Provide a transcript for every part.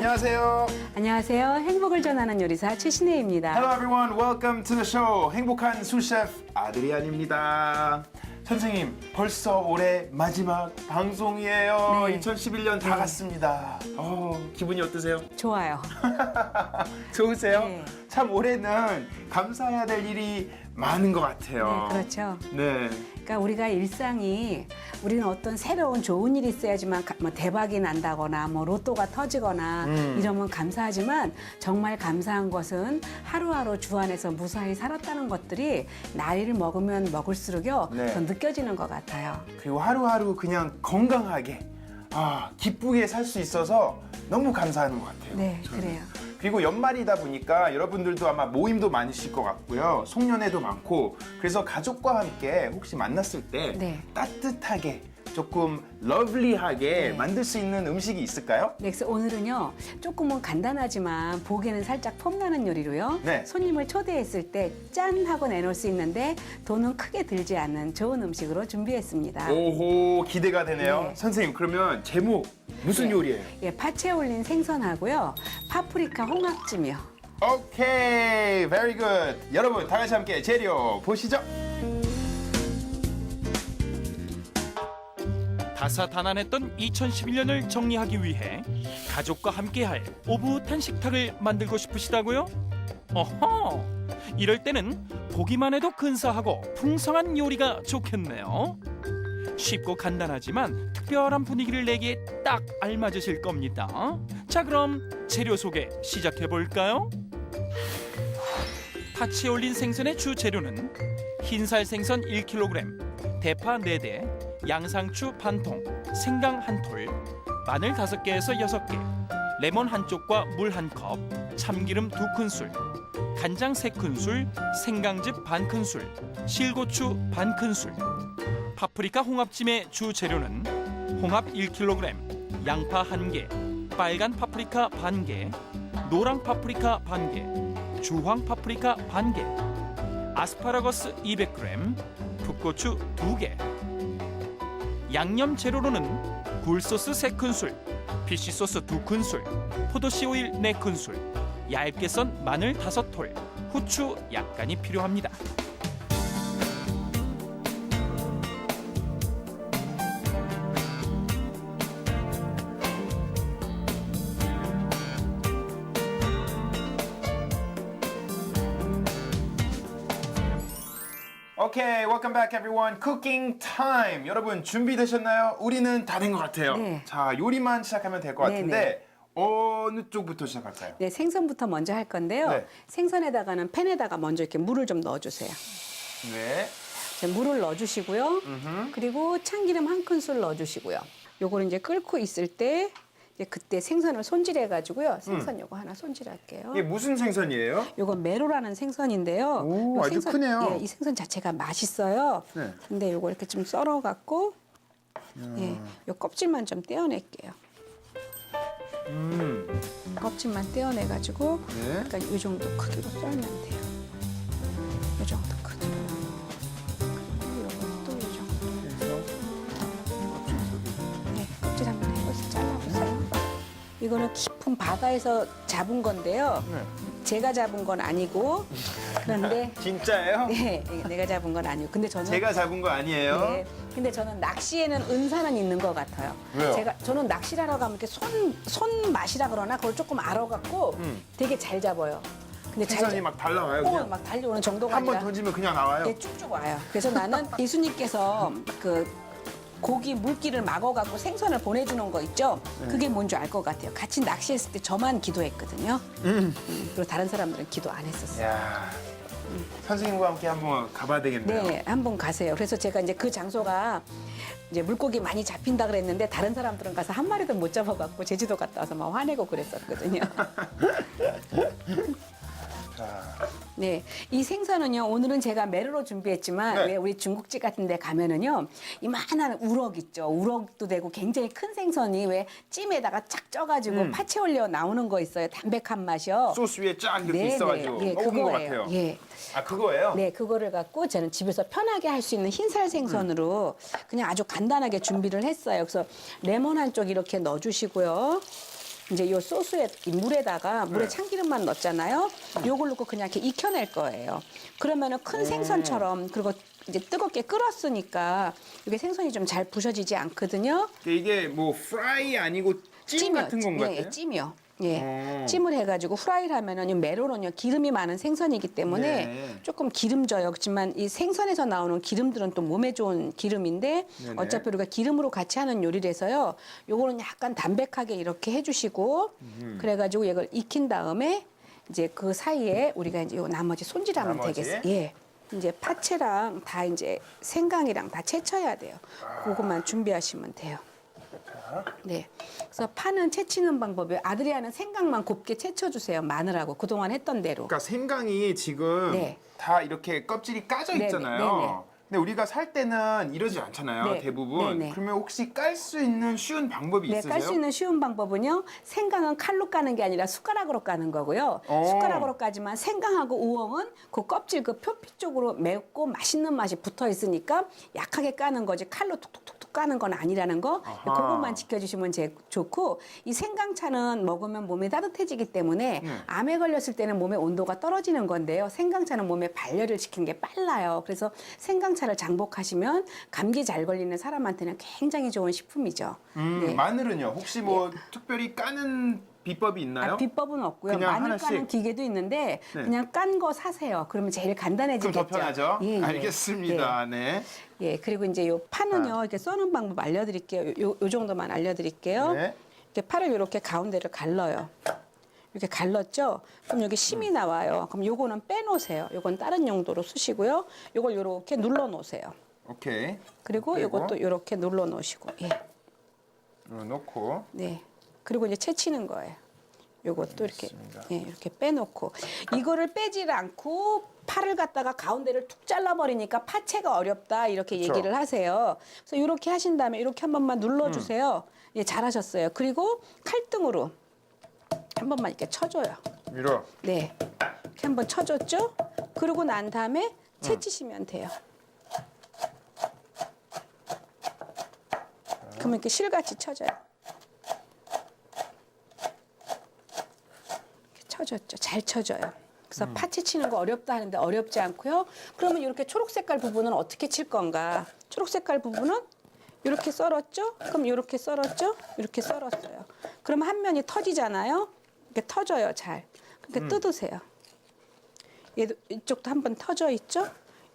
안녕하세요. 안녕하세요. 행복을 전하는 요리사 최신혜입니다. Hello everyone, welcome to the show. 행복한 술셰프 아드리안입니다. 선생님, 벌써 올해 마지막 방송이에요. 네. 2011년 다 갔습니다. 기분이 어떠세요? 좋아요. 좋으세요? 네. 참 올해는 감사해야 될 일이 많은 것 같아요. 네, 그렇죠. 네. 그러니까 우리가 일상이 우리는 어떤 새로운 좋은 일이 있어야지만 뭐 대박이 난다거나 뭐 로또가 터지거나 이러면 감사하지만 정말 감사한 것은 하루하루 주 안에서 무사히 살았다는 것들이 나이를 먹으면 먹을수록요 네. 더 느껴지는 것 같아요. 그리고 하루하루 그냥 건강하게 기쁘게 살 수 있어서 너무 감사하는 것 같아요. 네, 저는. 그래요. 그리고 연말이다 보니까 여러분들도 아마 모임도 많으실 것 같고요. 송년회도 많고 그래서 가족과 함께 혹시 만났을 때 네. 따뜻하게 조금 러블리하게 네. 만들 수 있는 음식이 있을까요? 네, 그래서 오늘은요 조금은 간단하지만 보기에는 살짝 폼나는 요리로요. 네. 손님을 초대했을 때 짠 하고 내놓을 수 있는데 돈은 크게 들지 않는 좋은 음식으로 준비했습니다. 오호, 기대가 되네요. 네. 선생님, 그러면 제목 무슨 네. 요리예요? 예, 파채 올린 생선하고요. 파프리카 홍합찜이요. 오케이, very good. 여러분, 다 같이 함께 재료 보시죠. 다사다난했던 2011년을 정리하기 위해 가족과 함께할 오붓한 식탁을 만들고 싶으시다고요? 어허! 이럴 때는 보기만 해도 근사하고 풍성한 요리가 좋겠네요. 쉽고 간단하지만 특별한 분위기를 내기에 딱 알맞으실 겁니다. 자, 그럼 재료 소개 시작해 볼까요? 파채 올린 생선의 주 재료는 흰살 생선 1kg, 대파 4대, 양상추 반통, 생강 1톨, 마늘 5개에서 6개, 레몬 1쪽과 물 1컵, 참기름 2큰술, 간장 3큰술, 생강즙 반큰술, 실고추 반큰술. 파프리카 홍합찜의 주 재료는 홍합 1kg, 양파 1개, 빨간 파프리카 반개, 노랑 파프리카 반개, 주황 파프리카 반개, 아스파라거스 200g, 풋고추 2개. 양념 재료로는 굴소스 3큰술, 피쉬소스 2큰술, 포도씨 오일 4큰술, 얇게 썬 마늘 5톨, 후추 약간이 필요합니다. 오케이, welcome back everyone. Cooking time. 여러분 준비되셨나요? 우리는 다 된 것 같아요. 네. 자, 요리만 시작하면 될 것 네, 같은데 어느 쪽부터 시작할까요? 네, 생선부터 먼저 할 건데요. 네. 생선에다가는 팬에다가 먼저 이렇게 물을 좀 넣어주세요. 네. 자, 물을 넣어주시고요. 그리고 참기름 1큰술 넣어주시고요. 요거를 이제 끓고 있을 때 이제 그때 생선을 손질해가지고요. 생선 요거 하나 손질할게요. 이게 무슨 생선이에요? 요거 메로라는 생선인데요. 오, 요 아주 크네요. 예, 이 생선 자체가 맛있어요. 네. 근데 요거 이렇게 좀 썰어갖고 예, 요 껍질만 좀 떼어낼게요. 껍질만 떼어내가지고 네. 그러니까 요 정도 크기로 썰면 돼요. 요 정도 크기로. 그리고 요것도 요 정도. 네, 껍질 한번 해보세요. 잘라보세요. 이거는 깊은 바다에서 잡은 건데요. 네. 제가 잡은 건 아니고 그런데 진짜예요? 네, 내가 잡은 건 아니고. 근데 저는 제가 잡은 거 아니에요? 네, 근데 저는 낚시에는 은사는 있는 것 같아요. 왜요? 저는 낚시를 하러 가면 이렇게 손 맛이라 그러나 그걸 조금 알아갖고 되게 잘 잡아요. 근데 생선이 막 달라와요, 그냥? 막 달려오는 정도가 한 번 아니라 던지면 그냥 나와요? 네, 쭉쭉 와요. 그래서 나는 예수님께서 그 고기 물기를 막아갖고 생선을 보내주는 거 있죠? 그게 뭔지 알 것 같아요. 같이 낚시했을 때 저만 기도했거든요. 그리고 다른 사람들은 기도 안 했었어요. 야, 선생님과 함께 한번 가봐야 되겠네요. 네, 한번 가세요. 그래서 제가 이제 그 장소가 이제 물고기 많이 잡힌다 그랬는데 다른 사람들은 가서 한 마리도 못 잡아갖고 제주도 갔다 와서 막 화내고 그랬었거든요. 자, 네, 이 생선은요 오늘은 제가 메로로 준비했지만 네. 왜 우리 중국집 같은데 가면은요 이만한 우럭 있죠. 우럭도 되고 굉장히 큰 생선이 왜 찜에다가 착 쪄가지고 파채 올려 나오는 거 있어요. 담백한 맛이요. 소스 위에 쫙 이렇게 네, 있어가지고 네, 예, 먹은 것 그거예요. 같아요. 예. 아, 그거예요? 네, 그거를 갖고 저는 집에서 편하게 할 수 있는 흰살 생선으로 그냥 아주 간단하게 준비를 했어요. 그래서 레몬 한 쪽 이렇게 넣어주시고요. 이제 요 소스에 이 물에다가 물에 네. 참기름만 넣었잖아요. 요걸 넣고 그냥 이렇게 익혀낼 거예요. 그러면은 큰 생선처럼 그리고 이제 뜨겁게 끓었으니까 이게 생선이 좀 잘 부셔지지 않거든요. 이게 뭐 프라이 아니고 찜 같은 건 같아요? 예, 찜이요. 예, 찜을 해가지고 후라이를 하면은 이 메로는요 기름이 많은 생선이기 때문에 네. 조금 기름져요. 그렇지만 이 생선에서 나오는 기름들은 또 몸에 좋은 기름인데 네네. 어차피 우리가 기름으로 같이 하는 요리라서요. 요거는 약간 담백하게 이렇게 해주시고 그래가지고 이걸 익힌 다음에 이제 그 사이에 우리가 이제 요 나머지 손질하면 나머지? 되겠어요. 예. 이제 파채랑 다 이제 생강이랑 다 채쳐야 돼요. 그것만 준비하시면 돼요. 네. 그래서 파는 채치는 방법이 아드리아는 생강만 곱게 채쳐주세요. 마늘하고 그동안 했던 대로. 그러니까 생강이 지금 네. 다 이렇게 껍질이 까져 네네, 있잖아요. 네네. 근데 우리가 살 때는 이러지 않잖아요. 네, 대부분. 네네. 그러면 혹시 깔 수 있는 쉬운 방법이 네, 있으세요? 깔 수 있는 쉬운 방법은요. 생강은 칼로 까는 게 아니라 숟가락으로 까는 거고요. 오. 숟가락으로 까지만 생강하고 우엉은 그 껍질 그 표피 쪽으로 맵고 맛있는 맛이 붙어 있으니까 약하게 까는 거지 칼로 툭툭툭툭 까는 건 아니라는 거. 아하. 그것만 지켜주시면 좋고 이 생강차는 먹으면 몸이 따뜻해지기 때문에 암에 걸렸을 때는 몸의 온도가 떨어지는 건데요. 생강차는 몸에 발열을 시키는 게 빨라요. 그래서 생강차를 장복하시면 감기 잘 걸리는 사람한테는 굉장히 좋은 식품이죠. 네. 마늘은요? 혹시 뭐 특별히 까는 비법이 있나요? 비법은 없고요. 그냥 마늘 하나씩? 까는 기계도 있는데 네. 그냥 깐 거 사세요. 그러면 제일 좀 간단해지겠죠. 더 편하죠? 예, 예. 알겠습니다. 네. 예, 그리고 이제 요 파는요. 이렇게 써는 방법 알려드릴게요. 요 정도만 알려드릴게요. 네. 이렇게 파를 이렇게 가운데를 갈라요. 이렇게 갈랐죠? 그럼 여기 심이 나와요. 그럼 요거는 빼놓으세요. 요건 다른 용도로 쓰시고요. 요걸 요렇게 눌러 놓으세요. 오케이. 그리고 그리고? 요것도 요렇게 눌러 놓으시고. 예. 넣고. 네. 그리고 이제 채치는 거예요. 요것도 이렇게 알겠습니다. 예, 이렇게 빼놓고 이거를 빼질 않고 파를 갖다가 가운데를 툭 잘라버리니까 파채가 어렵다 이렇게 그쵸. 얘기를 하세요. 그래서 이렇게 하신 다음에 이렇게 한 번만 눌러주세요. 예, 잘하셨어요. 그리고 칼등으로 한 번만 이렇게 쳐줘요. 밀어. 네, 이렇게 한번 쳐줬죠? 그러고 난 다음에 채치시면 돼요. 그러면 이렇게 실같이 쳐줘요. 쳐줬죠. 잘 쳐줘요. 그래서 파채 치는 거 어렵다 하는데 어렵지 않고요. 그러면 이렇게 초록 색깔 부분은 어떻게 칠 건가? 초록 색깔 부분은 이렇게 썰었죠? 그럼 이렇게 썰었죠? 이렇게 썰었어요. 그러면 한 면이 터지잖아요. 이렇게 터져요, 잘. 그러니까 뜯으세요. 얘도 이쪽도 한 번 터져 있죠?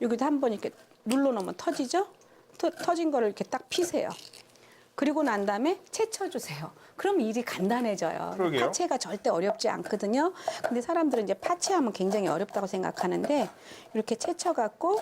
여기도 한 번 이렇게 눌러놓으면 터지죠? 터진 거를 이렇게 딱 피세요. 그리고 난 다음에 채쳐주세요. 그럼 일이 간단해져요. 그러게요. 파채가 절대 어렵지 않거든요. 근데 사람들은 이제 파채하면 굉장히 어렵다고 생각하는데 이렇게 채쳐갖고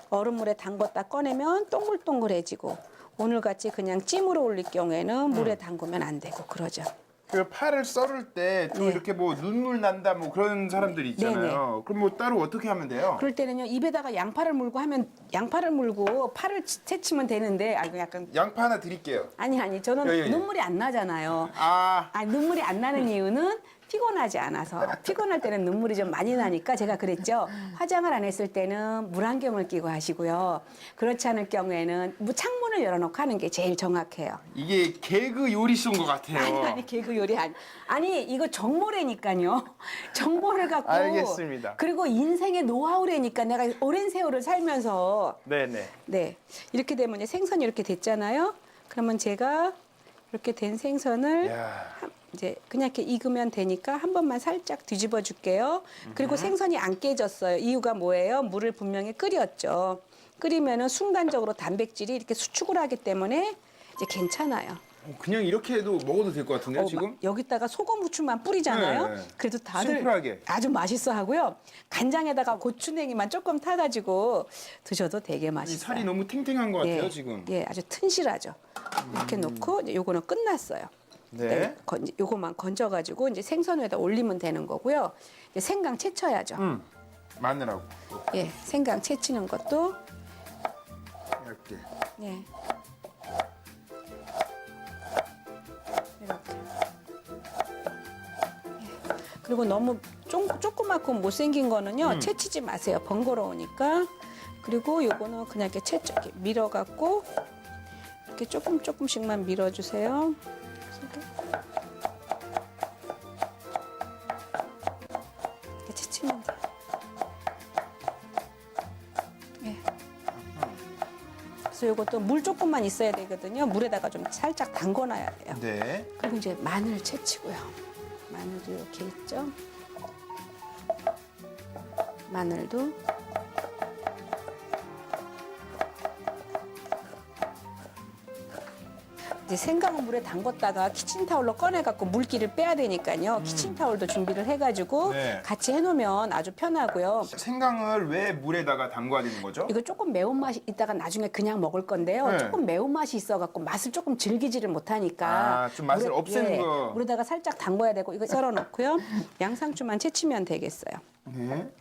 얼음물에 담궜다 꺼내면 동글동글해지고 오늘같이 그냥 찜으로 올릴 경우에는 물에 담그면 안 되고 그러죠. 그 파를 썰을 때 또 네. 이렇게 뭐 눈물 난다 뭐 그런 사람들이 있잖아요. 그럼 뭐 따로 어떻게 하면 돼요? 그럴 때는요 입에다가 양파를 물고 하면 양파를 물고 파를 채치면 되는데 아 약간 양파 하나 드릴게요. 아니 저는 예, 예. 눈물이 안 나잖아요. 아, 눈물이 안 나는 이유는 피곤하지 않아서 피곤할 때는 눈물이 좀 많이 나니까 제가 그랬죠. 화장을 안 했을 때는 물안경을 끼고 하시고요. 그렇지 않을 경우에는 창문을 열어놓고 하는 게 제일 정확해요. 이게 개그 요리쇼인 것 같아요. 아니 개그 요리 아니 이거 정보래니까요. 정보를 갖고 알겠습니다. 그리고 인생의 노하우래니까 내가 오랜 세월을 살면서 네네. 네 이렇게 되면 이제 생선이 이렇게 됐잖아요. 그러면 제가 이렇게 된 생선을 야. 이제 그냥 이렇게 익으면 되니까 한 번만 살짝 뒤집어 줄게요. 그리고 생선이 안 깨졌어요. 이유가 뭐예요? 물을 분명히 끓였죠. 끓이면은 순간적으로 단백질이 이렇게 수축을 하기 때문에 이제 괜찮아요. 그냥 이렇게 해도 먹어도 될 것 같은데요, 지금? 막 여기다가 소금 후추만 뿌리잖아요. 네, 네. 그래도 다들 심플하게. 아주 맛있어 하고요. 간장에다가 고추냉이만 조금 타가지고 드셔도 되게 이 맛있어요. 살이 너무 탱탱한 것 같아요, 예, 지금. 예, 아주 튼실하죠. 이렇게 놓고 이제 요거는 끝났어요. 네. 요거만 건져가지고 이제 생선 위에다 올리면 되는 거고요. 이제 생강 채쳐야죠. 마늘하고 예, 생강 채치는 것도 이렇게. 예. 이렇게. 예. 그리고 너무 조그맣고 못생긴 거는요 채치지 마세요. 번거로우니까. 그리고 요거는 그냥 이렇게 이렇게 밀어갖고 이렇게 조금씩만 밀어주세요. 그래서 이것도 물 조금만 있어야 되거든요. 물에다가 좀 살짝 담궈놔야 돼요. 네. 그리고 이제 마늘 채치고요. 마늘도 이렇게 있죠. 마늘도 이제 생강은 물에 담궜다가 키친타올로 꺼내갖고 물기를 빼야 되니까요. 키친타올도 준비를 해가지고 네. 같이 해놓으면 아주 편하고요. 생강을 왜 물에다가 담궈야 되는 거죠? 이거 조금 매운맛이 있다가 나중에 그냥 먹을 건데요. 네. 조금 매운맛이 있어갖고 맛을 조금 즐기지를 못하니까. 아, 좀 맛을 없애는 거. 물에다가 살짝 담궈야 되고 이거 썰어 놓고요. 양상추만 채치면 되겠어요. 네.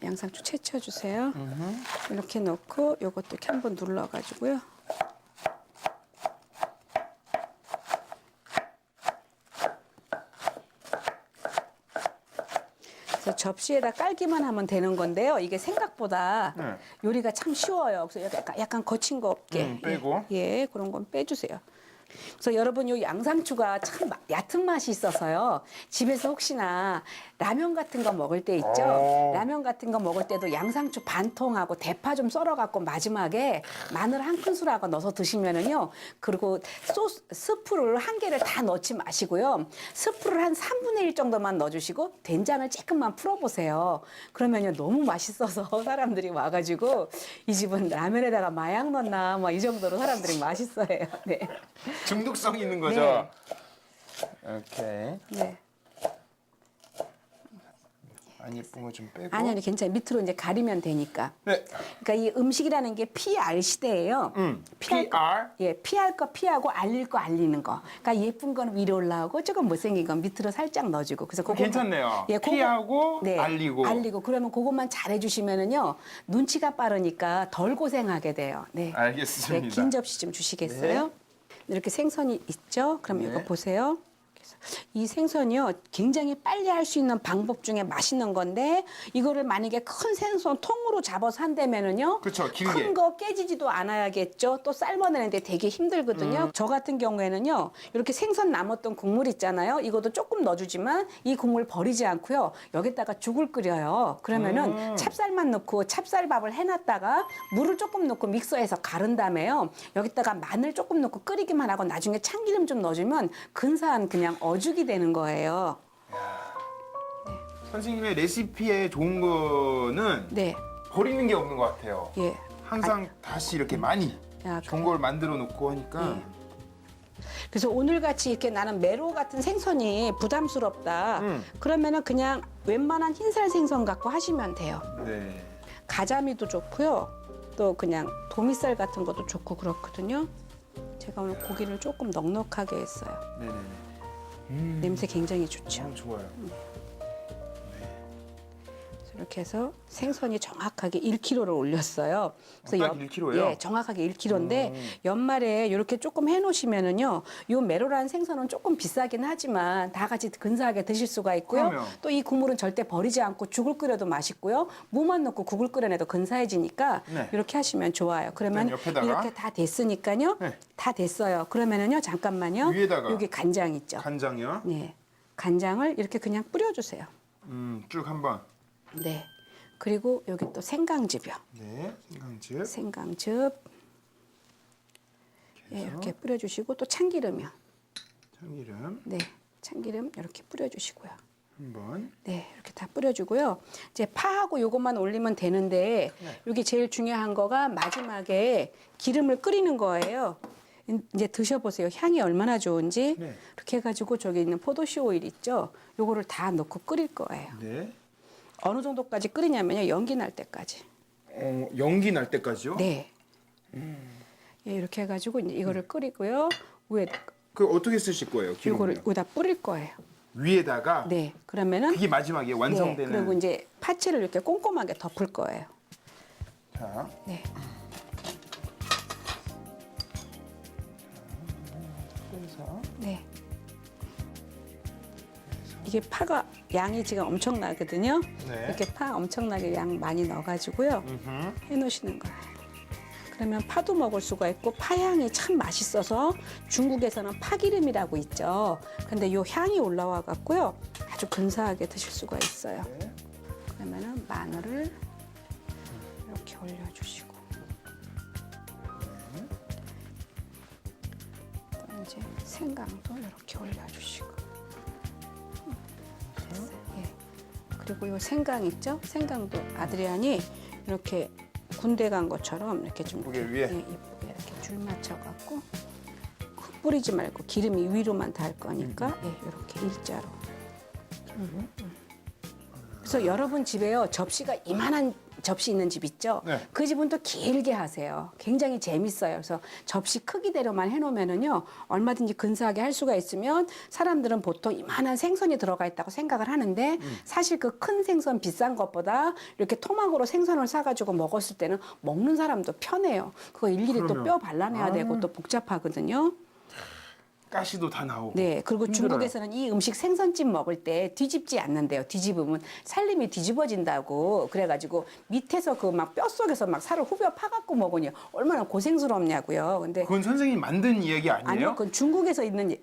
양상추 채쳐주세요. 이렇게 넣고 요것도 이렇게 한번 눌러가지고요. 그래서 접시에다 깔기만 하면 되는 건데요. 이게 생각보다 네. 요리가 참 쉬워요. 그래서 약간 거친 거 없게 빼고. 예, 그런 건 빼주세요. 그래서 여러분 요 양상추가 참 얕은 맛이 있어서요. 집에서 혹시나 라면 같은 거 먹을 때 있죠. 오. 라면 같은 거 먹을 때도 양상추 반 통하고 대파 좀 썰어갖고 마지막에 마늘 한 큰술하고 넣어서 드시면은요. 그리고 스프를 한 개를 다 넣지 마시고요. 스프를 한 3분의 1 정도만 넣어주시고 된장을 조금만 풀어보세요. 그러면요 너무 맛있어서 사람들이 와가지고 이 집은 라면에다가 마약 넣나 뭐 이 정도로 사람들이 맛있어해요. 네. 중독성 있는 거죠? 오케이. 네. 안 예쁜 거 좀 빼고. 아니 괜찮아요. 밑으로 이제 가리면 되니까. 네. 그러니까 이 음식이라는 게 PR 시대예요. PR? 예, 피할 거 피하고 알릴 거 알리는 거. 그러니까 예쁜 건 위로 올라오고 조금 못생긴 건 밑으로 살짝 넣어주고. 그래서 그거 괜찮네요. 예, 그거- 피하고 네, 알리고. 알리고. 그러면 그것만 잘해주시면은요 눈치가 빠르니까 덜 고생하게 돼요. 네. 알겠습니다. 네, 긴 접시 좀 주시겠어요? 이렇게 생선이 있죠? 그럼 네. 이거 보세요. 이 생선이요 굉장히 빨리 할 수 있는 방법 중에 맛있는 건데 이거를 만약에 큰 생선 통으로 잡아서 한다면은요 그렇죠, 길게. 큰 거 깨지지도 않아야겠죠. 또 삶아내는데 되게 힘들거든요. 저 같은 경우에는요 이렇게 생선 남았던 국물 있잖아요. 이것도 조금 넣어주지만 이 국물 버리지 않고요 여기다가 죽을 끓여요. 그러면은 찹쌀만 넣고 찹쌀밥을 해놨다가 물을 조금 넣고 믹서에서 가른 다음에요 여기다가 마늘 조금 넣고 끓이기만 하고 나중에 참기름 좀 넣어주면 근사한 그냥 어죽이 되는 거예요. 선생님의 레시피에 좋은 거는 네, 버리는 게 없는 것 같아요. 예. 항상 다시 이렇게 많이 야, 좋은 걸 만들어 놓고 하니까. 예. 그래서 오늘 같이 이렇게 나는 메로 같은 생선이 부담스럽다. 그러면은 그냥 웬만한 흰살 생선 갖고 하시면 돼요. 네. 가자미도 좋고요. 또 그냥 도미살 같은 것도 좋고 그렇거든요. 제가 오늘 고기를 조금 넉넉하게 했어요. 네네네. 냄새 굉장히 좋죠. 참 좋아요. 이렇게 해서 생선이 정확하게 1kg를 올렸어요. 그래서 딱 1kg 예요? 예, 정확하게 1kg인데 연말에 이렇게 조금 해놓으시면은요, 요 메로라는 생선은 조금 비싸긴 하지만 다 같이 근사하게 드실 수가 있고요. 그럼요. 또 이 국물은 절대 버리지 않고 죽을 끓여도 맛있고요. 무만 넣고 국을 끓여내도 근사해지니까 네. 이렇게 하시면 좋아요. 그러면 그럼 옆에다가? 이렇게 다 됐으니까요. 네. 다 됐어요. 그러면은요, 잠깐만요. 위에다가? 여기 간장 있죠. 간장이요? 네, 간장을 이렇게 그냥 뿌려주세요. 쭉 한번. 네. 그리고 여기 또 생강즙이요. 네, 생강즙. 생강즙. 예, 이렇게 뿌려주시고 또 참기름이요. 참기름 네, 참기름 이렇게 뿌려주시고요. 한번. 네, 이렇게 다 뿌려주고요. 이제 파하고 요것만 올리면 되는데 여기 제일 중요한 거가 마지막에 기름을 끓이는 거예요. 이제 드셔보세요. 향이 얼마나 좋은지. 네. 이렇게 해가지고 저기 있는 포도씨 오일 있죠. 요거를 다 넣고 끓일 거예요. 네. 어느 정도까지 끓이냐면요. 연기 날 때까지. 연기 날 때까지요? 네. 예, 이렇게 해가지고 이제 이거를 끓이고요. 위에 그 어떻게 쓰실 거예요? 이거를 기름을요? 여기다 뿌릴 거예요. 위에다가 네. 그러면은 그게 마지막에 네. 완성되는. 그리고 이제 파채를 이렇게 꼼꼼하게 덮을 거예요. 자, 네. 그래서 네. 이게 파가 양이 지금 엄청나거든요. 네. 이렇게 파 엄청나게 양 많이 넣어가지고요. 해놓으시는 거예요. 그러면 파도 먹을 수가 있고 파향이 참 맛있어서 중국에서는 파기름이라고 있죠. 근데 요 향이 올라와 갖고요. 아주 근사하게 드실 수가 있어요. 네. 그러면은 마늘을 이렇게 올려주시고 이제 생강도 이렇게 올려주시고. 예. 그리고 이 생강 있죠? 생강도 아드리안이 이렇게 군대 간 것처럼 이렇게 좀 예쁘게 이렇게, 위에? 예, 예쁘게 이렇게 줄 맞춰갖고 흙 뿌리지 말고 기름이 위로만 닿을 거니까 예, 이렇게 일자로. 그래서 여러분 집에요 접시가 이만한 접시 있는 집 있죠? 네. 그 집은 또 길게 하세요. 굉장히 재밌어요. 그래서 접시 크기대로만 해놓으면은요 얼마든지 근사하게 할 수가 있으면 사람들은 보통 이만한 생선이 들어가 있다고 생각을 하는데 사실 그 큰 생선 비싼 것보다 이렇게 토막으로 생선을 사가지고 먹었을 때는 먹는 사람도 편해요. 그거 일일이 또 그러면. 뼈 발라내야 되고 또 복잡하거든요. 가시도 다 나오고. 네, 그리고 힘들어요. 중국에서는 이 음식 생선찜 먹을 때 뒤집지 않는데요. 뒤집으면 살림이 뒤집어진다고 그래가지고 밑에서 그 막 뼛속에서 막 살을 후벼 파갖고 먹으니 얼마나 고생스럽냐고요. 근데 그건 선생님이 만든 이야기 아니에요? 아니요, 그건 중국에서 있는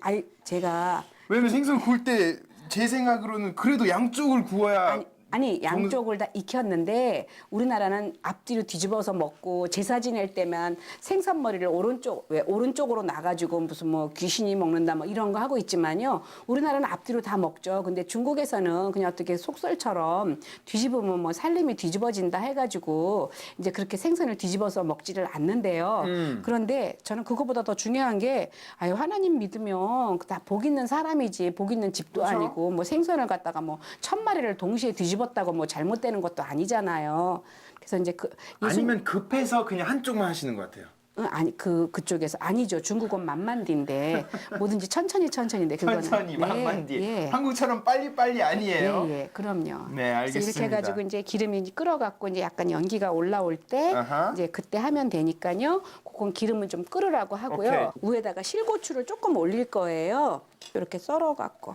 제가 왜냐면 생선 구울 때 제 생각으로는 그래도 양쪽을 구워야 아니 양쪽을 다 익혔는데 우리나라는 앞뒤로 뒤집어서 먹고 제사 지낼 때만 생선 머리를 오른쪽으로 놔가지고 무슨 뭐 귀신이 먹는다 뭐 이런 거 하고 있지만요 우리나라는 앞뒤로 다 먹죠. 근데 중국에서는 그냥 어떻게 속설처럼 뒤집으면 뭐 살림이 뒤집어진다 해가지고 이제 그렇게 생선을 뒤집어서 먹지를 않는데요. 그런데 저는 그거보다 더 중요한 게 아유 하나님 믿으면 다 복 있는 사람이지 복 있는 집도 그렇죠. 아니고 뭐 생선을 갖다가 뭐 1000마리를 동시에 뒤집었다고 뭐 잘못되는 것도 아니잖아요. 그래서 이제 아니면 급해서 그냥 한쪽만 하시는 것 같아요. 아니 그쪽에서 아니죠. 중국은 만만디인데 뭐든지 천천히인데 그거는 천천히 만만디. 예. 한국처럼 빨리빨리 아니에요. 예, 그럼요. 네, 알겠습니다. 그래서 이렇게 해가지고 이제 기름이 끓어갖고 이제 약간 연기가 올라올 때 아하. 이제 그때 하면 되니까요. 그건 기름을 좀 끓으라고 하고요. 위에다가 실고추를 조금 올릴 거예요. 이렇게 썰어갖고.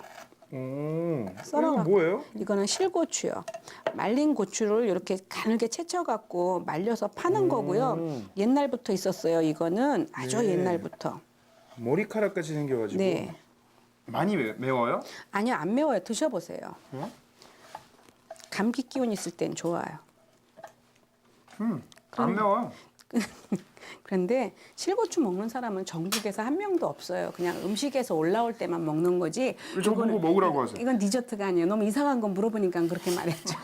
이거 썰어갖고. 뭐예요? 이거는 실고추요. 말린 고추를 이렇게 가늘게 채쳐갖고 말려서 파는 거고요. 옛날부터 있었어요. 이거는 아주 네. 옛날부터. 머리카락같이 생겨가지고. 네. 많이 매워요? 아니요, 안 매워요. 드셔보세요. 어? 감기 기운 있을 땐 좋아요. 안 매워요. 그런데 실고추 먹는 사람은 전국에서 한 명도 없어요. 그냥 음식에서 올라올 때만 먹는 거지. 저보고 먹으라고 하세요. 이건 디저트가 아니에요. 너무 이상한 건 물어보니까 그렇게 말했죠.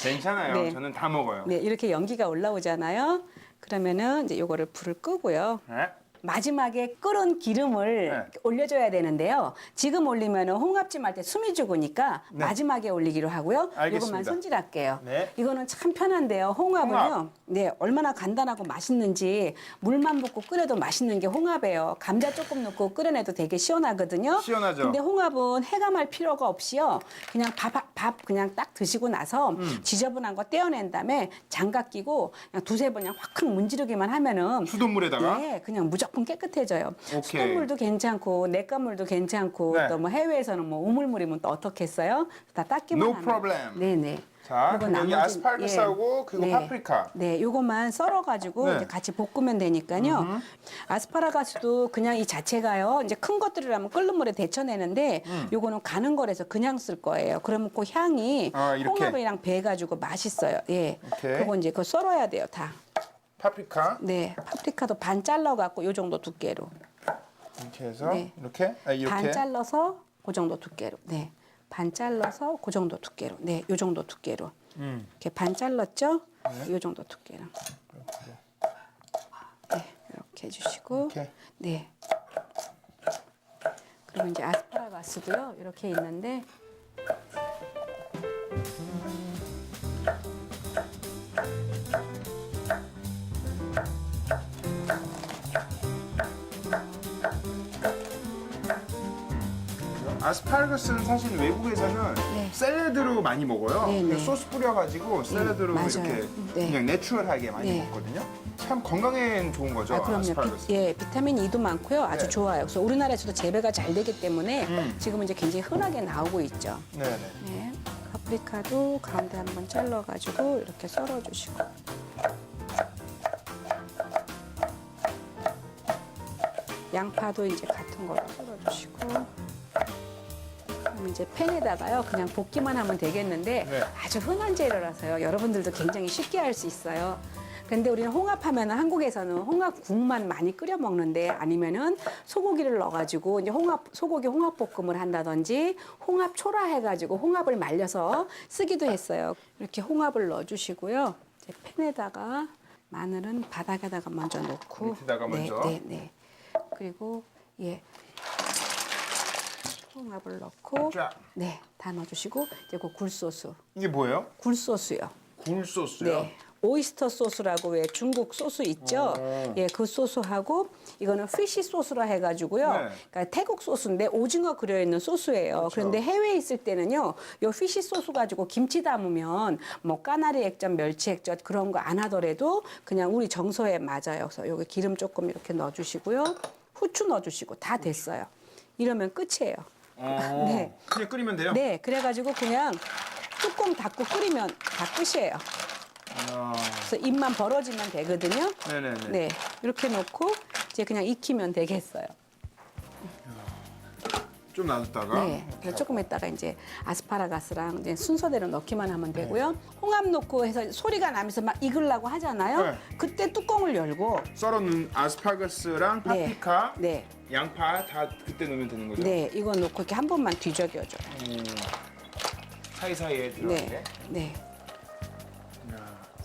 괜찮아요. 네. 저는 다 먹어요. 네, 이렇게 연기가 올라오잖아요. 그러면은 이제 요거를 불을 끄고요. 네. 마지막에 끓은 기름을 네. 올려줘야 되는데요. 지금 올리면은 홍합찜 할 때 숨이 죽으니까 네. 마지막에 올리기로 하고요. 알겠습니다. 이것만 손질할게요. 네. 이거는 참 편한데요. 홍합은요. 홍합. 네, 얼마나 간단하고 맛있는지 물만 붓고 끓여도 맛있는 게 홍합이에요. 감자 조금 넣고 끓여내도 되게 시원하거든요. 시원하죠. 근데 홍합은 해감할 필요가 없이요. 그냥 밥 그냥 딱 드시고 나서 지저분한 거 떼어낸 다음에 장갑 끼고 그냥 두세 번 그냥 확 문지르기만 하면은 수돗물에다가? 네, 그냥 무조건 깨끗해져요. 오케이. 수돗물도 괜찮고 내과물도 괜찮고 네. 또 뭐 해외에서는 뭐 우물물이면 또 어떻겠어요? 다 닦기만 No 하면. problem. 네네. 자, 그리고 그럼 여기 나머지- 아스파라거스하고 그리고 네. 파프리카. 네, 요것만 썰어가지고 네. 이제 같이 볶으면 되니까요. 아스파라가스도 그냥 이 자체가요. 이제 큰 것들이라면 끓는 물에 데쳐내는데 요거는 가는 거라서 그냥 쓸 거예요. 그러면 그 향이 아, 이렇게? 홍합이랑 배가지고 맛있어요. 예. 오케이. 그거 이제 그거 썰어야 돼요, 다. 파프리카. 네, 파프리카도 반 잘라갖고 요 정도 두께로. 이렇게 해서 네. 이렇게? 아, 이렇게? 반 잘라서 그 정도 두께로. 네. 반 잘라서 그 정도 두께로. 네, 요 정도 두께로. 이렇게 반 잘랐죠? 요 정도 두께로. 네, 이렇게 해주시고. 이렇게. 네. 그리고 이제 아스파라가스도요. 이렇게 있는데. 아스파라거스는 사실 외국에서는 네. 샐러드로 많이 먹어요. 네, 그냥 네. 소스 뿌려가지고 샐러드로 맞아요. 이렇게 네. 그냥 내추럴하게 많이 네. 먹거든요. 참 건강에 좋은 거죠. 아, 그럼요. 아스파라거스. 예, 비타민 E도 많고요. 아주 네. 좋아요. 그래서 우리나라에서도 재배가 잘 되기 때문에 지금은 이제 굉장히 흔하게 나오고 있죠. 네네. 네. 파프리카도 가운데 한번 잘라가지고 이렇게 썰어주시고. 양파도 이제 같은 걸로 썰어주시고. 그럼 이제 팬에다가요 그냥 볶기만 하면 되겠는데 네. 아주 흔한 재료라서요 여러분들도 굉장히 쉽게 할 수 있어요. 근데 우리는 홍합하면 한국에서는 홍합국만 많이 끓여 먹는데 아니면은 소고기를 넣어가지고 이제 소고기 홍합볶음을 한다든지 홍합 초라 해가지고 홍합을 말려서 쓰기도 했어요. 이렇게 홍합을 넣어주시고요. 이제 팬에다가 마늘은 바닥에다가 먼저 넣고. 밑에다가 먼저. 네. 그리고 홍합을 넣고. 쫙. 네, 다 넣어주시고 이제 그 굴소스. 이게 뭐예요? 굴소스요. 굴소스요? 네. 오이스터 소스라고 왜 중국 소스 있죠? 예, 그 소스하고 이거는 피쉬 소스라 해가지고요. 네. 그러니까 태국 소스인데 오징어 그려 있는 소스예요. 그렇죠. 그런데 해외에 있을 때는요, 요 피쉬 소스 가지고 김치 담으면 뭐 까나리 액젓, 멸치 액젓 그런 거 안 하더라도 그냥 우리 정서에 맞아요. 그래서 여기 기름 조금 이렇게 넣어주시고요, 후추 넣어주시고 다 됐어요. 이러면 끝이에요. 네. 그냥 끓이면 돼요? 네, 그래가지고 그냥 뚜껑 닫고 끓이면 다 끝이에요. 그래서 입만 벌어지면 되거든요. 네네네. 네, 이렇게 놓고 이제 그냥 익히면 되겠어요. 좀 놔뒀다가. 네, 그래서 조금 있다가 이제 아스파라가스랑 이제 순서대로 넣기만 하면 되고요. 홍합 넣고 해서 소리가 나면서 막 익으려고 하잖아요. 네. 그때 뚜껑을 열고, 썰어놓은 아스파라거스랑 파프리카, 네, 양파 다 그때 넣으면 되는 거죠? 네, 이거 넣고 이렇게 한 번만 뒤적여줘요. 사이사이에 들어가게. 네, 네.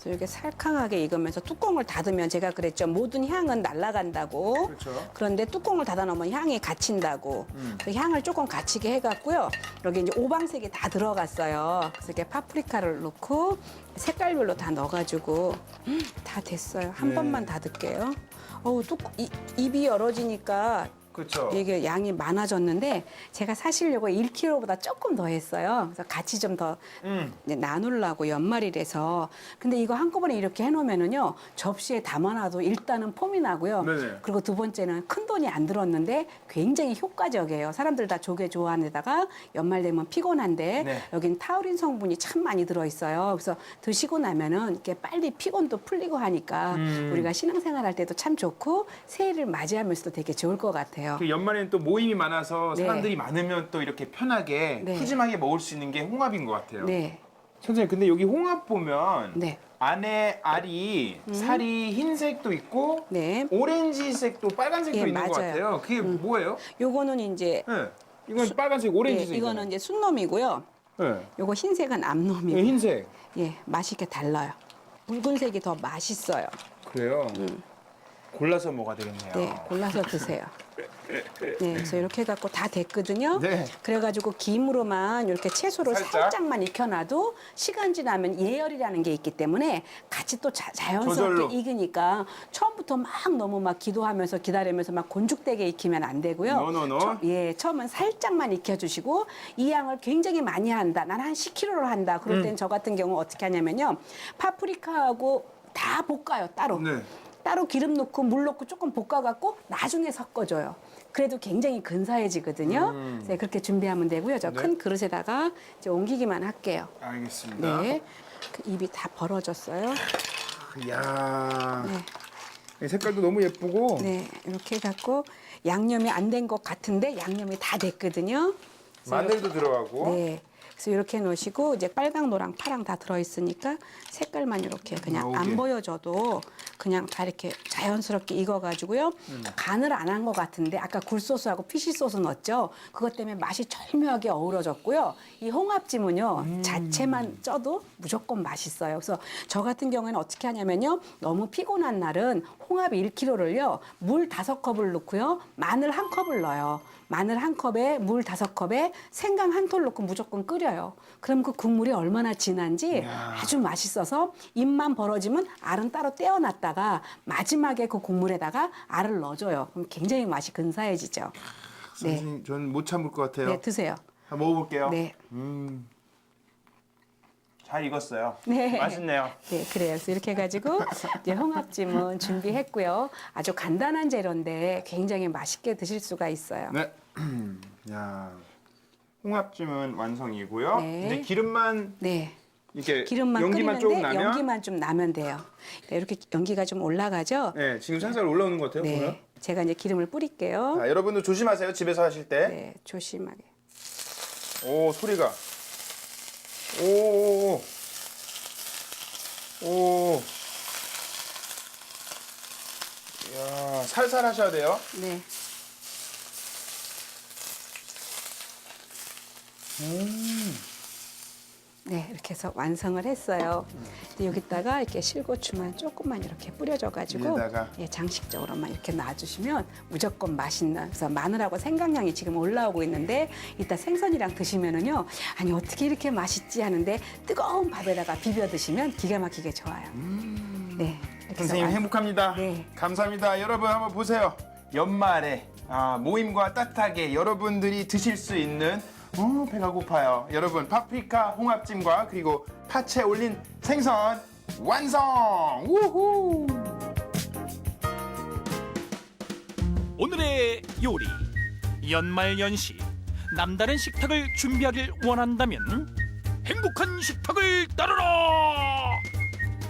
그래서 이렇게 살캉하게 익으면서 뚜껑을 닫으면 제가 그랬죠. 모든 향은 날아간다고. 그렇죠. 그런데 뚜껑을 닫아 놓으면 향이 갇힌다고. 그 향을 조금 갇히게 해갖고요. 여기 이제 오방색이 다 들어갔어요. 그래서 이렇게 파프리카를 넣고 색깔별로 다 넣어가지고 다 됐어요. 한 네. 번만 닫을게요. 어우, 입이 열어지니까 그렇죠. 이게 양이 많아졌는데 제가 사시려고 1kg보다 조금 더 했어요. 그래서 같이 좀 더 나누려고 연말이라서. 근데 이거 한꺼번에 이렇게 해놓으면은요, 접시에 담아놔도 일단은 폼이 나고요. 네네. 그리고 두 번째는 큰 돈이 안 들었는데 굉장히 효과적이에요. 사람들 다 조개 좋아하는 데다가 연말 되면 피곤한데 네. 여긴 타우린 성분이 참 많이 들어있어요. 그래서 드시고 나면은 이렇게 빨리 피곤도 풀리고 하니까 우리가 신앙생활 할 때도 참 좋고 새해를 맞이하면서도 되게 좋을 것 같아요. 그 연말에는 또 모임이 많아서 네. 사람들이 많으면 또 이렇게 편하게 네. 푸짐하게 먹을 수 있는 게 홍합인 것 같아요. 네, 선생님, 근데 여기 홍합 보면 네. 안에 알이 살이 흰색도 있고 네. 오렌지색도 빨간색도 예, 있는 것 맞아요. 같아요. 그게 뭐예요? 요거는 이제 네. 이건 빨간색, 오렌지색. 예, 이거는 이제 순놈이고요. 네. 요거 흰색은 암놈이고. 이거 흰색. 예, 맛이 이렇게 달라요. 붉은색이 더 맛있어요. 그래요. 골라서 먹어야 되겠네요. 네, 골라서 드세요. 네, 그래서 이렇게 해갖고 다 됐거든요. 네. 그래가지고 김으로만 이렇게 채소를 살짝? 살짝만 익혀놔도 시간 지나면 예열이라는 게 있기 때문에 같이 또 자연스럽게 저절로. 익으니까 처음부터 막 너무 막 기도하면서 기다리면서 막 곤죽되게 익히면 안 되고요. 노노노. 처음은 살짝만 익혀주시고 이 양을 굉장히 많이 한다. 난 한 10kg를 한다. 그럴 땐 저 같은 경우 어떻게 하냐면요. 파프리카하고 다 볶아요, 따로. 네. 따로 기름 넣고 물 넣고 조금 볶아갖고 나중에 섞어줘요. 그래도 굉장히 근사해지거든요. 그래서 그렇게 준비하면 되고요. 저 네. 큰 그릇에다가 이제 옮기기만 할게요. 알겠습니다. 네. 그 입이 다 벌어졌어요. 이야. 네. 이 색깔도 너무 예쁘고. 네. 이렇게 해갖고 양념이 안 된 것 같은데 양념이 다 됐거든요. 그래서 마늘도 들어가고. 네. 그래서 이렇게 넣으시고 이제 빨강, 노랑, 파랑 다 들어있으니까 색깔만 이렇게 그냥 나오게. 안 보여줘도 그냥 다 이렇게 자연스럽게 익어가지고요. 간을 안 한 것 같은데 아까 굴소스하고 피시 소스 넣었죠. 그것 때문에 맛이 절묘하게 어우러졌고요. 이 홍합찜은요. 자체만 쪄도 무조건 맛있어요. 그래서 저 같은 경우에는 어떻게 하냐면요. 너무 피곤한 날은 홍합 1kg를요. 물 5컵을 넣고요. 마늘 1컵을 넣어요. 마늘 1컵에 물 5컵에 생강 1톨 넣고 무조건 끓여요. 그럼 그 국물이 얼마나 진한지 이야. 아주 맛있어서 입만 벌어지면 알은 따로 떼어놨다가 마지막에 그 국물에다가 알을 넣어줘요. 그럼 굉장히 맛이 근사해지죠. 네, 선생님, 저는 못 참을 것 같아요. 네 드세요. 한번 먹어볼게요. 네. 잘 익었어요. 네. 맛있네요. 네, 그래요. 그래서 이렇게 해가지고 이제 홍합찜은 준비했고요. 아주 간단한 재료인데 굉장히 맛있게 드실 수가 있어요. 네. 야, 홍합찜은 완성이고요. 네. 이제 기름만 네. 이렇게 기름만 연기만 조금 끓이는데 나면. 연기만 좀 나면 돼요. 네, 이렇게 연기가 좀 올라가죠. 네, 지금 살살 올라오는 것 같아요. 보면. 네, 제가 이제 기름을 뿌릴게요. 자, 여러분도 조심하세요. 집에서 하실 때. 네, 조심하게. 오, 소리가. 오. 오. 이야, 살살 하셔야 돼요. 네. 네, 이렇게 해서 완성을 했어요. 근데 여기다가 이렇게 실고추만 조금만 이렇게 뿌려줘가지고 위에다가? 예, 장식적으로만 이렇게 놔주시면 무조건 맛있는. 그래서 마늘하고 생강향이 지금 올라오고 있는데 이따 생선이랑 드시면은요, 아니 어떻게 이렇게 맛있지 하는데 뜨거운 밥에다가 비벼 드시면 기가 막히게 좋아요. 네, 이렇게 해서 선생님 행복합니다. 네. 감사합니다. 여러분 한번 보세요. 연말에 모임과 따뜻하게 여러분들이 드실 수 있는 배가 고파요. 여러분 파프리카 홍합찜과 그리고 파채 올린 생선 완성! 우후! 오늘의 요리 연말 연시 남다른 식탁을 준비하길 원한다면 행복한 식탁을 따르라.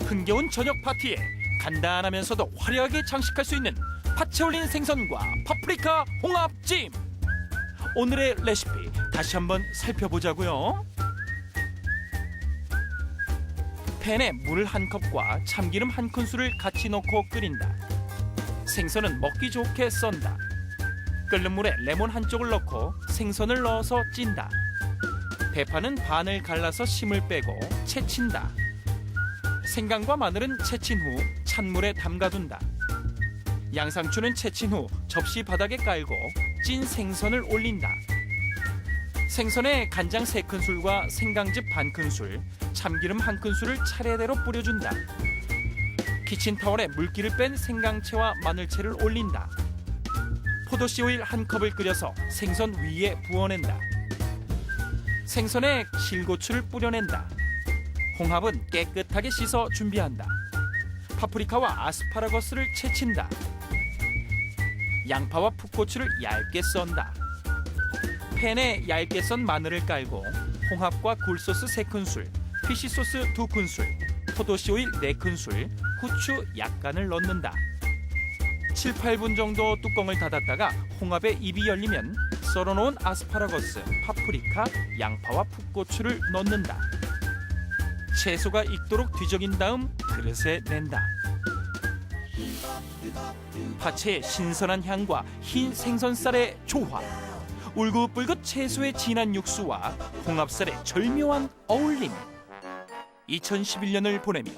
흥겨운 저녁 파티에 간단하면서도 화려하게 장식할 수 있는 파채 올린 생선과 파프리카 홍합찜. 오늘의 레시피 다시 한번 살펴보자고요. 팬에 물 한 컵과 참기름 한 큰술을 같이 넣고 끓인다. 생선은 먹기 좋게 썬다. 끓는 물에 레몬 한쪽을 넣고 생선을 넣어서 찐다. 대파는 반을 갈라서 심을 빼고 채친다. 생강과 마늘은 채친 후 찬물에 담가둔다. 양상추는 채친 후 접시 바닥에 깔고 찐 생선을 올린다. 생선에 간장 3큰술과 생강즙 반 큰술, 참기름 한 큰술을 차례대로 뿌려준다. 키친타월에 물기를 뺀 생강채와 마늘채를 올린다. 포도씨 오일 한 컵을 끓여서 생선 위에 부어낸다. 생선에 실고추를 뿌려낸다. 홍합은 깨끗하게 씻어 준비한다. 파프리카와 아스파라거스를 채친다. 양파와 풋고추를 얇게 썬다. 팬에 얇게 썬 마늘을 깔고 홍합과 굴소스 3큰술, 피쉬소스 2큰술, 포도씨 오일 4큰술, 후추 약간을 넣는다. 7, 8분 정도 뚜껑을 닫았다가 홍합의 입이 열리면 썰어놓은 아스파라거스, 파프리카, 양파와 풋고추를 넣는다. 채소가 익도록 뒤적인 다음 그릇에 낸다. 파채의 신선한 향과 흰 생선살의 조화, 울긋불긋 채소의 진한 육수와 홍합살의 절묘한 어울림. 2011년을 보내며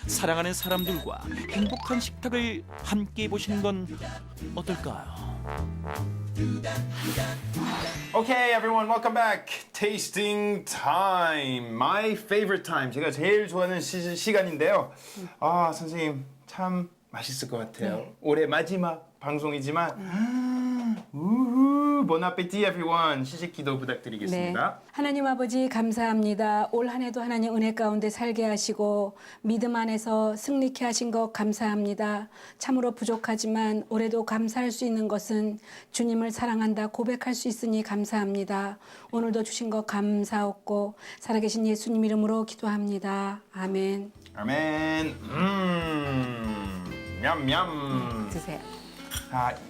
사랑하는 사람들과 행복한 식탁을 함께 보시는 건 어떨까요? Okay, everyone, welcome back. Tasting time. My favorite time. 제가 제일 좋아하는 시간인데요. 선생님 참 맛있을 것 같아요. 올해 마지막 방송이지만 우후, bon appétit, everyone. 시식기도 부탁드리겠습니다. 네. 하나님 아버지 감사합니다. 올 한 해도 하나님 은혜 가운데 살게 하시고 믿음 안에서 승리케 하신 것 감사합니다. 참으로 부족하지만 올해도 감사할 수 있는 것은 주님을 사랑한다 고백할 수 있으니 감사합니다. 오늘도 주신 것 감사없고 살아계신 예수님 이름으로 기도합니다. 아멘. 아멘. 냠냠. 드세요.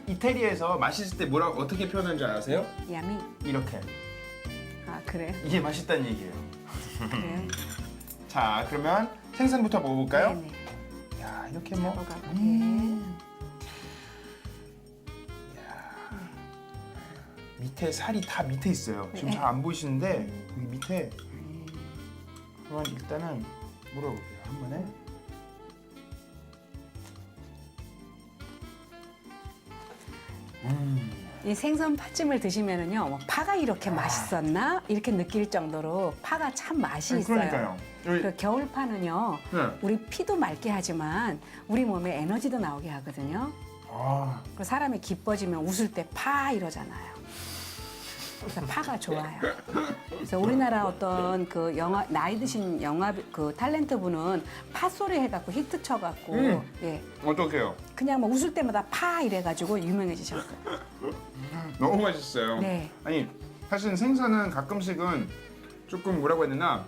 이태리에서 맛있을 때 뭐라고 어떻게 표현하는 줄 아세요? 야미. 이렇게. 아 그래? 이게 맛있다는 얘기예요. 그래요? 자, 그러면 생선부터 먹어볼까요? 네네. 야, 이렇게 뭐. 잡아갈게. 밑에 살이 다 밑에 있어요. 지금 네. 잘 안 보이시는데 여기 밑에. 그러면 일단은 물어볼게요. 한 번에. 이 생선 파찜을 드시면은요, 뭐 파가 이렇게 맛있었나 이렇게 느낄 정도로 파가 참 맛이 있어요. 그러니까요. 여기, 그 겨울파는요, 네. 우리 피도 맑게 하지만 우리 몸에 에너지도 나오게 하거든요. 그 사람이 기뻐지면 웃을 때 파 이러잖아요. 그래서 파가 좋아요. 그래서 우리나라 어떤 그 영화 나이 드신 영화 그 탤런트 분은 파 소리 해갖고 히트 쳐갖고 예 어떡해요? 그냥 뭐 웃을 때마다 파 이래가지고 유명해지셨어요. 너무 맛있어요. 네. 아니 사실 생선은 가끔씩은 조금 뭐라고 해야 되나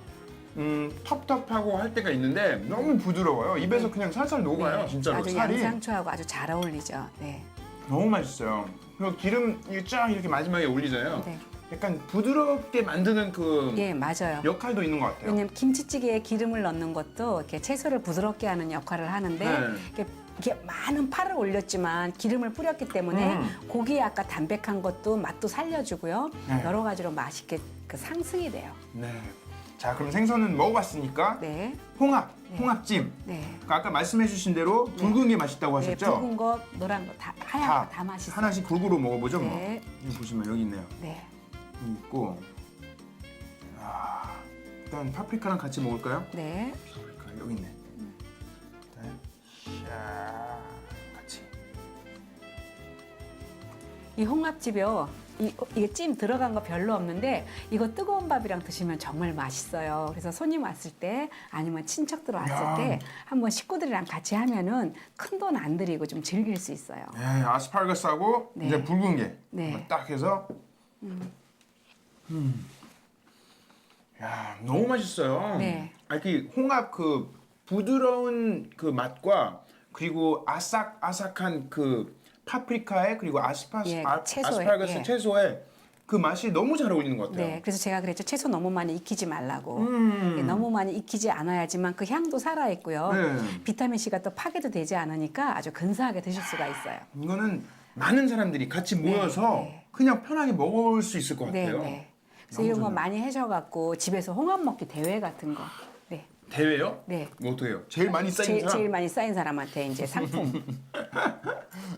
텁텁하고 할 때가 있는데 너무 부드러워요. 입에서 그냥 살살 녹아요. 네. 진짜로 아주 살이 양상추하고 아주 잘 어울리죠. 네. 너무 맛있어요. 그리고 기름 쫙 이렇게 마지막에 올리잖아요. 네. 약간 부드럽게 만드는 그 예, 맞아요. 역할도 있는 것 같아요. 왜냐면 김치찌개에 기름을 넣는 것도 이렇게 채소를 부드럽게 하는 역할을 하는데 네. 이렇게 이게 많은 파를 올렸지만 기름을 뿌렸기 때문에 고기의 아까 담백한 것도 맛도 살려주고요. 네. 여러 가지로 맛있게 그 상승이 돼요. 네. 자, 그럼 생선은 먹어봤으니까 네. 홍합찜. 네. 그러니까 아까 말씀해주신 대로 붉은 게 맛있다고 네, 하셨죠? 붉은 거, 노란 거, 하얀 거 다 맛있어요. 하나씩 골고루 먹어보죠. 네. 뭐. 여기 보시면 여기 있네요. 네. 여기 있고. 일단 파프리카랑 같이 먹을까요? 네. 파프리카 여기 있네. 일단 샤 같이. 이 홍합집이요. 이게 찜 들어간 거 별로 없는데 이거 뜨거운 밥이랑 드시면 정말 맛있어요. 그래서 손님 왔을 때 아니면 친척들 왔을 야. 때 한번 식구들이랑 같이 하면은 큰 돈 안 들이고 좀 즐길 수 있어요. 네, 아스파라거스하고 네. 이제 붉은 게. 네. 딱 해서. 야, 너무 맛있어요. 네. 그 홍합 그 부드러운 그 맛과 그리고 아삭아삭한 그 파프리카에 그리고 예, 채소에, 아스파라거스 예. 채소에 그 맛이 너무 잘 어울리는 것 같아요. 네, 그래서 제가 그랬죠. 채소 너무 많이 익히지 말라고. 예, 너무 많이 익히지 않아야지만 그 향도 살아 있고요. 네. 비타민 C가 또 파괴도 되지 않으니까 아주 근사하게 드실 수가 있어요. 이거는 많은 사람들이 같이 모여서 네. 그냥 편하게 먹을 수 있을 것 네, 같아요. 네. 그래서 너무 이런 거 좋네요. 많이 해셔갖고 집에서 홍합 먹기 대회 같은 거. 네, 대회요? 네. 뭐 어떻게 해요? 제일 많이 쌓인 사람? 제일 많이 쌓인 사람한테 이제 상품.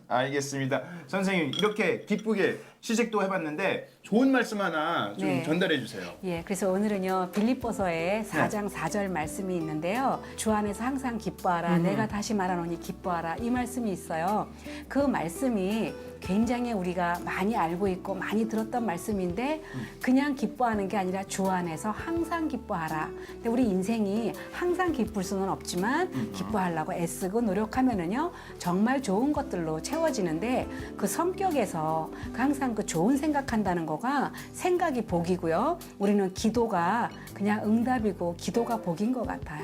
알겠습니다. 선생님 이렇게 기쁘게 시식도 해봤는데 좋은 말씀 하나 좀 네. 전달해 주세요. 예, 그래서 오늘은요 빌립보서의 4장 4절 말씀이 있는데요. 주 안에서 항상 기뻐하라. 내가 다시 말하노니 기뻐하라. 이 말씀이 있어요. 그 말씀이 굉장히 우리가 많이 알고 있고 많이 들었던 말씀인데 그냥 기뻐하는 게 아니라 주 안에서 항상 기뻐하라. 근데 우리 인생이 항상 기쁠 수는 없지만 기뻐하려고 애쓰고 노력하면은요 정말 좋은 것들로 채워지는데 그 성격에서 항상 그 좋은 생각한다는 거가 생각이 복이고요. 우리는 기도가 그냥 응답이고 기도가 복인 것 같아요.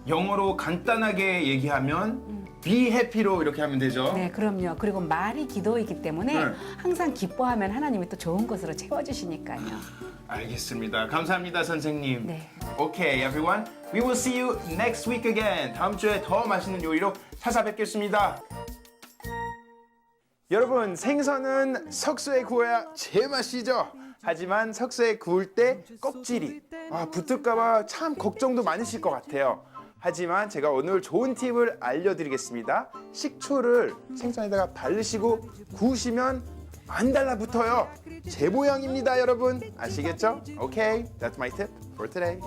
영어로 간단하게 얘기하면 be happy로 이렇게 하면 되죠. 네, 그럼요. 그리고 말이 기도이기 때문에 네. 항상 기뻐하면 하나님이 또 좋은 것으로 채워주시니까요. 알겠습니다. 감사합니다, 선생님. 네. Okay, everyone. We will see you next week again. 다음 주에 더 맛있는 요리로 찾아뵙겠습니다. 여러분, 생선은 석쇠에 구워야 제맛이죠. 하지만 석쇠에 구울 때 껍질이 붙을까봐 참 걱정도 많으실 것 같아요. 하지만 제가 오늘 좋은 팁을 알려드리겠습니다. 식초를 생선에다가 바르시고 구우시면 안 달라붙어요. 제 모양입니다, 여러분. 아시겠죠? Okay, that's my tip for today.